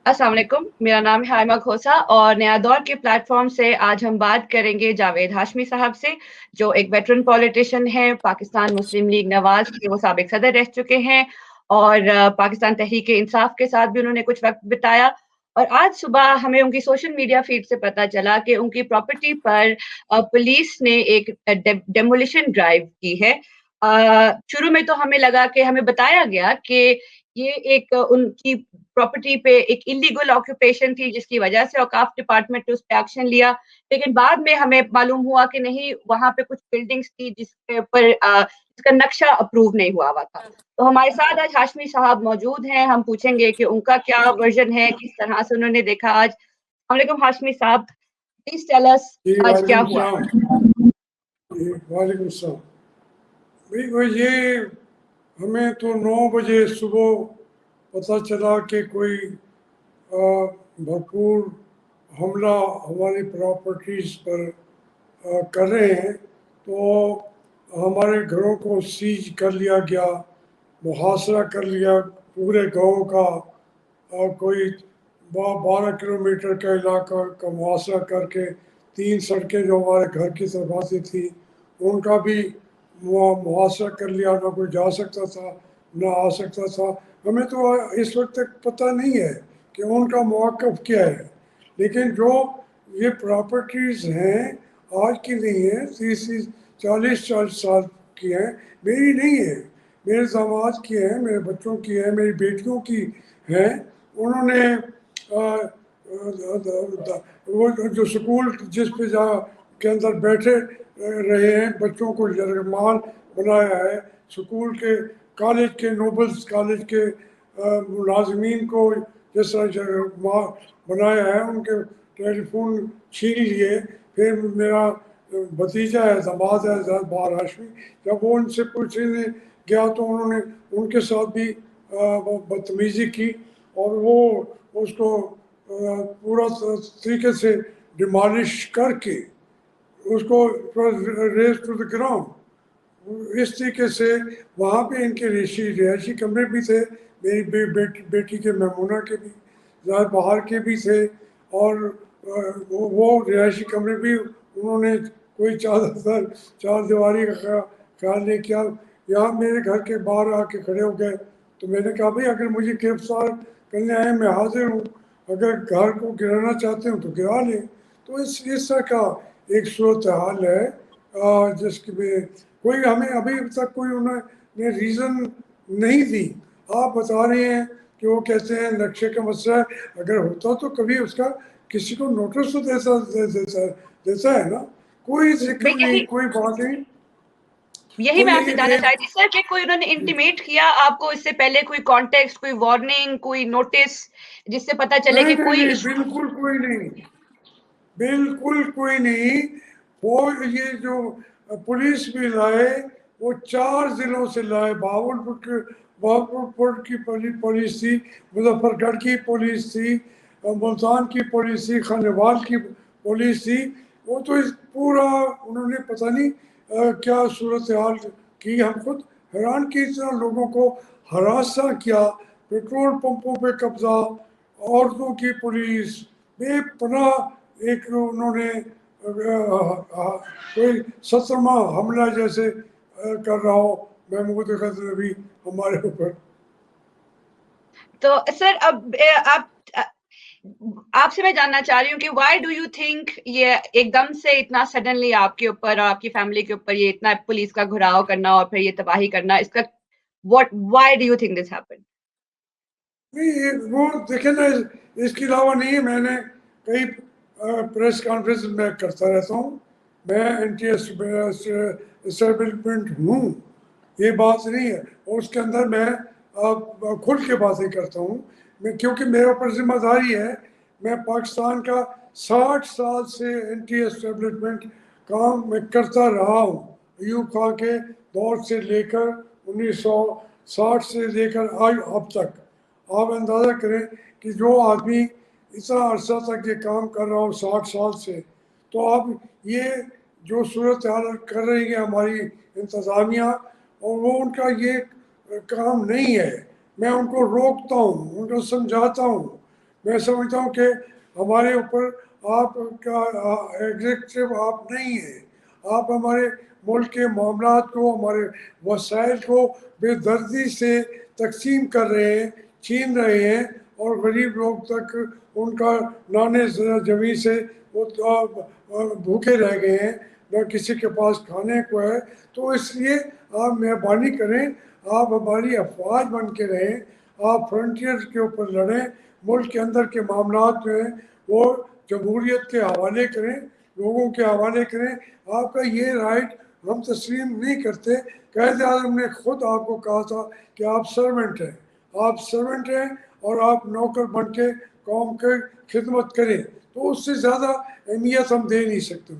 अस्सलाम वालेकुम, मेरा नाम है हाइमा खोसा और नया दौर के प्लेटफ़ॉर्म से आज हम बात करेंगे जावेद हाशमी साहब से, जो एक वेटरन पॉलिटिशियन हैं, पाकिस्तान मुस्लिम लीग नवाज़ के वो साबिक सदर रह चुके हैं और पाकिस्तान तहरीक-ए-इंसाफ के साथ भी उन्होंने कुछ वक़्त बिताया और आज सुबह हमें उनकी सोशल मीडिया फ़ीड से पता चला कि उनकी प्रॉपर्टी पर पुलिस ने एक डेमोलिशन ड्राइव की है। शुरू में तो हमें लगा कि हमें बताया गया कि ये एक उनकी प्रॉपर्टी पे एक इल्लीगल ऑक्यूपेशन थी जिसकी वजह से औकाफ डिपार्टमेंट ने उस पे एक्शन लिया। लेकिन बाद में हमें मालूम हुआ कि नहीं वहाँ पे कुछ बिल्डिंग्स थी जिसके ऊपर जिसका नक्शा अप्रूव नहीं हुआ था। तो हमारे साथ आज हाशमी साहब मौजूद हैं, हम पूछेंगे कि उनका क्या वर्ज़न है, किस तरह से उन्होंने देखा आज। अस्सलाम वालेकुम हाशमी साहब, प्लीज़ टेल अस जी आज क्या वालेकुम हुआ? सलाम। जी वालेकुम सलाम। भाई वो ये हमें तो 9 बजे सुबह पता चला कि कोई भरपूर हमला हमारी प्रॉपर्टीज़ पर कर रहे हैं। तो हमारे घरों को सीज कर लिया गया, मुहासरा कर लिया पूरे गांव का। कोई 12 किलोमीटर का इलाका का मुहासरा करके 3 सड़कें जो हमारे घर की तरफ आती थी उनका भी मुहासरा कर लिया। ना कोई जा सकता था ना आ सकता था। हमें तो इस वक्त तक पता नहीं है कि उनका मौक़िफ़ क्या है। लेकिन जो ये प्रॉपर्टीज़ हैं आज की नहीं है, 30-40 साल की हैं, मेरी नहीं है, मेरे दामाद की हैं, मेरे बच्चों की हैं, मेरी बेटियों की हैं। उन्होंने वो जो स्कूल जिस पे जा के अंदर बैठे रहे हैं, बच्चों को यरगमाल बनाया है। स्कूल के कॉलेज के नोबल्स कॉलेज के मुलाजमीन को जिस तरह यरगमाल बनाया है, उनके टेलीफोन छीन लिए। फिर मेरा भतीजा है, दामाद है बार हाशमी, जब वो उनसे पूछने गया तो उन्होंने उनके साथ भी बदतमीज़ी की और वो उसको पूरा तरीके से डिमॉलिश करके उसको रेज टू द ग्राउंड। इस तरीके से वहाँ पे इनके रिहायशी कमरे भी थे, मेरी बेटी के मैमूना के भी, बाहर के भी थे। और वो रिहायशी कमरे भी उन्होंने कोई चार दीवारी का ख्याल नहीं किया। यहाँ मेरे घर के बाहर आके खड़े हो गए तो मैंने कहा भाई अगर मुझे गिरफ्तार करने आए मैं हाजिर हूँ, अगर घर को गिराना चाहते हो तो गिरा लें। तो इस तरह का एक सूरत हाल है जिसके में कोई हमें अभी तक कोई उन्होंने रीज़न नहीं दी। आप बता रहे हैं कि वो कहते हैं नक्शे का मसला है, अगर होता तो कभी उसका किसी को नोटिस तो देता है ना। कोई जिक्र मैं नहीं, यही कोई बात नहीं। यही मैं कोई आपसे जानना एक चाह रही थी सर कि कोई उन्होंने इंटीमेट किया आपको इससे पहले कोई कॉन्टेक्स्ट, कोई वार्निंग, कोई नोटिस जिससे पता चले नहीं कि नहीं कोई नहीं, इश्यू बिल्कुल कोई नहीं, बिल्कुल कोई नहीं। वो ये जो पुलिस भी लाए वो 4 जिलों से लाए। बहावलपुर की पुलिस थी, मुजफ्फरगढ़ की पुलिस थी, मुल्तान की पुलिस थी, खानेवाल की पुलिस थी। वो तो इस पूरा उन्होंने पता नहीं क्या सूरत हाल की। हम खुद हैरान की, इतना लोगों को हरासा किया, पेट्रोल पंपों पे कब्जा, औरतों की पुलिस बेपनाह एक उन्होंने कोई 17वां हमला जैसे कर रहा हो महमूद गजनवी हमारे ऊपर। तो सर अब आप आपसे मैं जानना चाह रही हूँ कि व्हाई डू यू थिंक ये एकदम से इतना सडनली आपके ऊपर और आपकी फैमिली के ऊपर ये इतना पुलिस का घुराव करना और फिर ये तबाही करना इसका what why do you think this happened? नहीं वो देखे ना, इसके अलावा नहीं है। मैंने कई प्रेस कॉन्फ्रेंस में करता रहता हूँ। मैं एंटी एस्टेब्लिशमेंट हूँ, ये बात नहीं है। और उसके अंदर मैं खुल के बातें करता हूँ। मैं क्योंकि मेरे ऊपर जिम्मेदारी है। मैं पाकिस्तान का 60 साल से एंटी एस्टेब्लिशमेंट काम मैं करता रहा हूँ। अयूब खां के दौर से लेकर 1960 से लेकर आज अब तक। आप अंदाज़ा करें कि जो आदमी इतना अरसा तक ये काम कर रहा हो 60 साल से, तो अब ये जो सूरत हाल कर रही है हमारी इंतज़ामिया, और वो उनका ये काम नहीं है। मैं उनको रोकता हूँ, उनको समझाता हूँ मैं समझता हूँ कि हमारे ऊपर आपका एग्जीक्यूटिव आप नहीं है, आप हमारे मुल्क के मामलात को, हमारे वसाइल को बेदर्दी से तकसीम कर रहे हैं, छीन रहे हैं और गरीब लोग तक उनका नाने जमी से वो भूखे रह गए हैं, न किसी के पास खाने को है। तो इसलिए आप मेहरबानी करें, आप हमारी अफवाज बन के रहें, आप फ्रंटियर के ऊपर लड़ें, मुल्क के अंदर के मामलात जो हैं वो जमहूरियत के हवाले करें, लोगों के हवाले करें। आपका ये राइट हम तस्लीम नहीं करते। कायद आज़म ने खुद आपको कहा था कि आप सर्वेंट हैं, आप सर्वेंट हैं और आप नौकर बन के कौम की खिदमत करें, तो उससे ज़्यादा अहमियत हम दे नहीं सकते।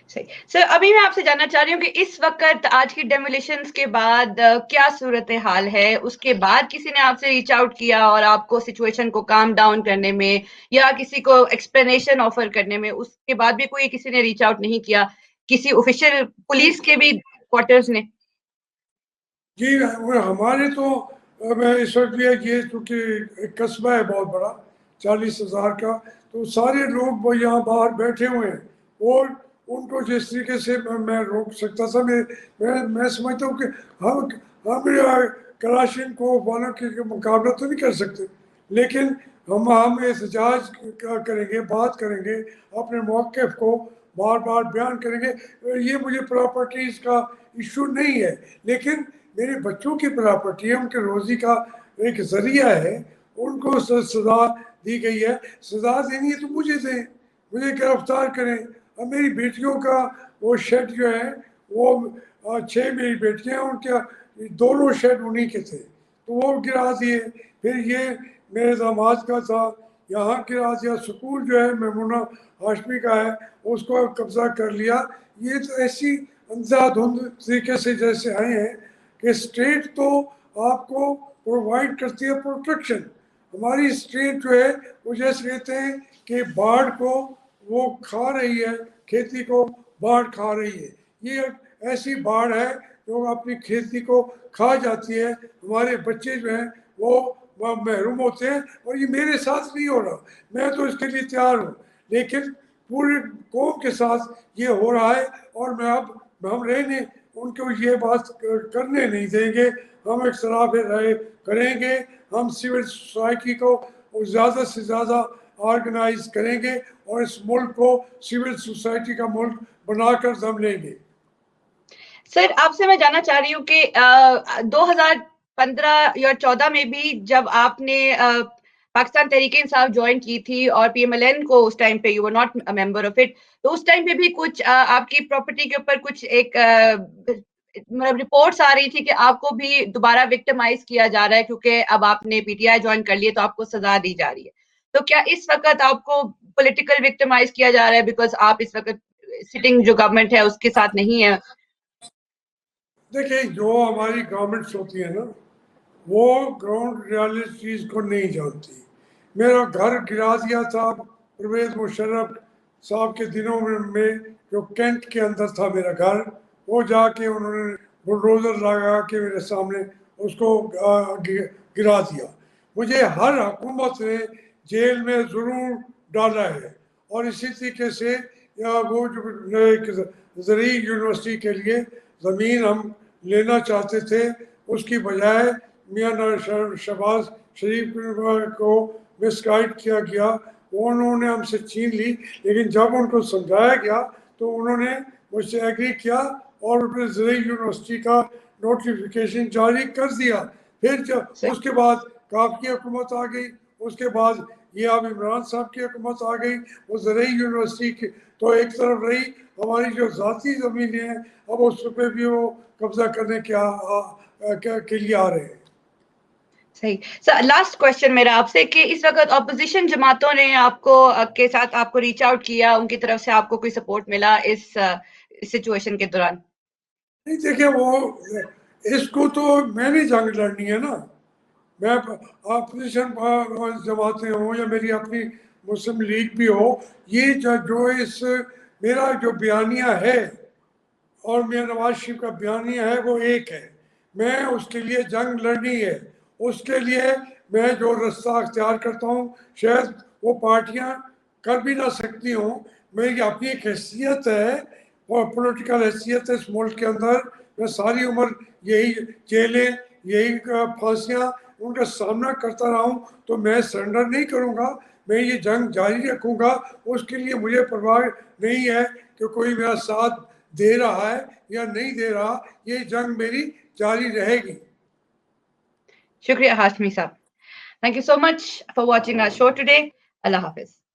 सही। सर, अभी मैं आपसे जानना चाह रही हूँ कि इस वक़्त आज की डेमोलिशंस के बाद क्या सूरत-ए-हाल है? उसके बाद किसी ने आपसे रीच आउट किया और आपको सिचुएशन को काम डाउन करने में या किसी को एक्सप्लेनेशन ऑफ़र करने में, उसके बाद भी कोई किसी ने रीच आउट नहीं किया? किसी ऑफ़िशियल पुलिस के भी क्वार्टर्स ने? जी, वो हमारे तो मैं इस वक्त भी ये चूँकि एक कस्बा है बहुत बड़ा, 40,000 का, तो सारे लोग वो यहाँ बाहर बैठे हुए हैं और उनको जिस तरीके से मैं रोक सकता था, मैं समझता हूँ कि हम कलाशिनकोव वालों के मुकाबला तो नहीं कर सकते, लेकिन हम एहतजाज करेंगे, बात करेंगे, अपने मौक़िफ़ को बार बार बयान करेंगे। ये मुझे प्रॉपर्टीज़ का इशू नहीं है, लेकिन मेरे बच्चों की प्रॉपर्टी है, उनके रोज़ी का एक ज़रिया है, उनको सज़ा दी गई है, सज़ा देनी है तो मुझे दें, मुझे गिरफ्तार करें। अब मेरी बेटियों का वो शेड जो है वो 6 मेरी बेटियां हैं, उनके दोनों शेड उन्हीं के थे, तो वो गिरा दिए। फिर ये मेरे दामाद का था, यहाँ गिरा दिया। स्कूल जो है मेमुना हाशमी का है, उसको कब्जा कर लिया। ये तो ऐसी अंधाधुंध तरीके से जैसे आए हैं कि स्टेट तो आपको प्रोवाइड करती है प्रोटेक्शन, हमारी स्टेट जो है वो जैसे कहते हैं कि बाढ़ को वो खा रही है, खेती को बाढ़ खा रही है। ये ऐसी बाढ़ है जो अपनी खेती को खा जाती है, हमारे बच्चे जो हैं वो महरूम होते हैं। और ये मेरे साथ नहीं हो रहा, मैं तो इसके लिए तैयार हूँ, लेकिन पूरे कौम के साथ ये हो रहा है और हम रहने उनको ये बात करने नहीं देंगे। हम एक सराफ राय करेंगे, हम सिविल सोसाइटी को ज़्यादा से ज़्यादा ऑर्गेनाइज करेंगे और इस मुल्क को सिविल सोसाइटी का मुल्क बनाकर दम लेंगे। सर, आपसे मैं जानना चाह रही हूँ कि 2015 या 14 में भी जब आपने पाकिस्तान तहरीक-ए-इंसाफ जॉइन की थी और पीएमएलएन को उस टाइम पे you were not a member of it, तो उस टाइम पे भी कुछ आपकी प्रॉपर्टी के ऊपर कुछ एक मतलब रिपोर्ट्स आ रही थी कि आपको भी दोबारा विक्टिमाइज़ किया जा रहा है क्योंकि अब आपने पीटीआई जॉइन कर ली है तो आपको सज़ा दी जा रही है। तो क्या इस वक़्त आपको पॉलिटिकल विक्टिमाइज़ किया जा रहा है बिकॉज़ आप इस वक़्त सिटिंग जो गवर्नमेंट है उसके साथ नहीं है? देखिए, जो हमारी गवर्नमेंट्स होती है ना, वो ग्राउंड रियलिटीज़ को नहीं जानती। मेरा घर गिरा दिया था परवेज़ मुशर्रफ साहब के दिनों में जो कैंट के अंदर था मेरा घर, वो जाके उन्होंने बुलडोज़र लगा के मेरे सामने उसको गिरा दिया। मुझे हर हुकूमत ने जेल में ज़रूर डाला है और इसी तरीके से वो जो एक ज़रूरी यूनिवर्सिटी के लिए ज़मीन हम लेना चाहते थे, उसकी बजाय मियाँ शहबाज शरीफ को मिसगाइड किया गया, उन्होंने हमसे छीन ली। लेकिन जब उनको समझाया गया तो उन्होंने मुझसे एग्री किया और ज़रूरी यूनिवर्सिटी का नोटिफिकेशन जारी कर दिया। फिर जब उसके बाद काफ की हुकूमत आ गई, उसके बाद ये अब इमरान साहब की हुकूमत आ गई, वो ज़रूरी यूनिवर्सिटी की तो एक तरफ रही, हमारी जो ज़ाती ज़मीनें हैं अब उस पर भी वो कब्जा करने के लिए आ रहे हैं। सही। सर लास्ट क्वेश्चन मेरा आपसे कि इस वक़्त ऑपोज़िशन जमातों ने आपको के साथ आपको रीच आउट किया, उनकी तरफ से आपको कोई सपोर्ट मिला इस सिचुएशन के दौरान? नहीं, देखिए वो इसको तो मैंने जंग लड़नी है ना, मैं अपोजिशन जमातें हों या मेरी अपनी मुस्लिम लीग भी हो, ये जो इस मेरा जो बयानिया है और मियाँ नवाज शरीफ का बयानिया है वो एक है। मैं उसके लिए जंग लड़नी है, उसके लिए मैं जो रास्ता अख्तियार करता हूँ शायद वो पार्टियाँ कर भी ना सकती हों। मेरी अपनी एक हैसियत है और पॉलिटिकल हैसियत है इस मुल्क के अंदर। मैं सारी उम्र यही जेलें, यही फांसियाँ, उनका सामना करता रहा हूँ, तो मैं सरेंडर नहीं करूँगा। मैं ये जंग जारी रखूँगा। उसके लिए मुझे परवाह नहीं है कि कोई मेरा साथ दे रहा है या नहीं दे रहा। ये जंग मेरी जारी रहेगी। शुक्रिया हाशमी साहब। Thank you so much for watching our show today. Allah Hafiz.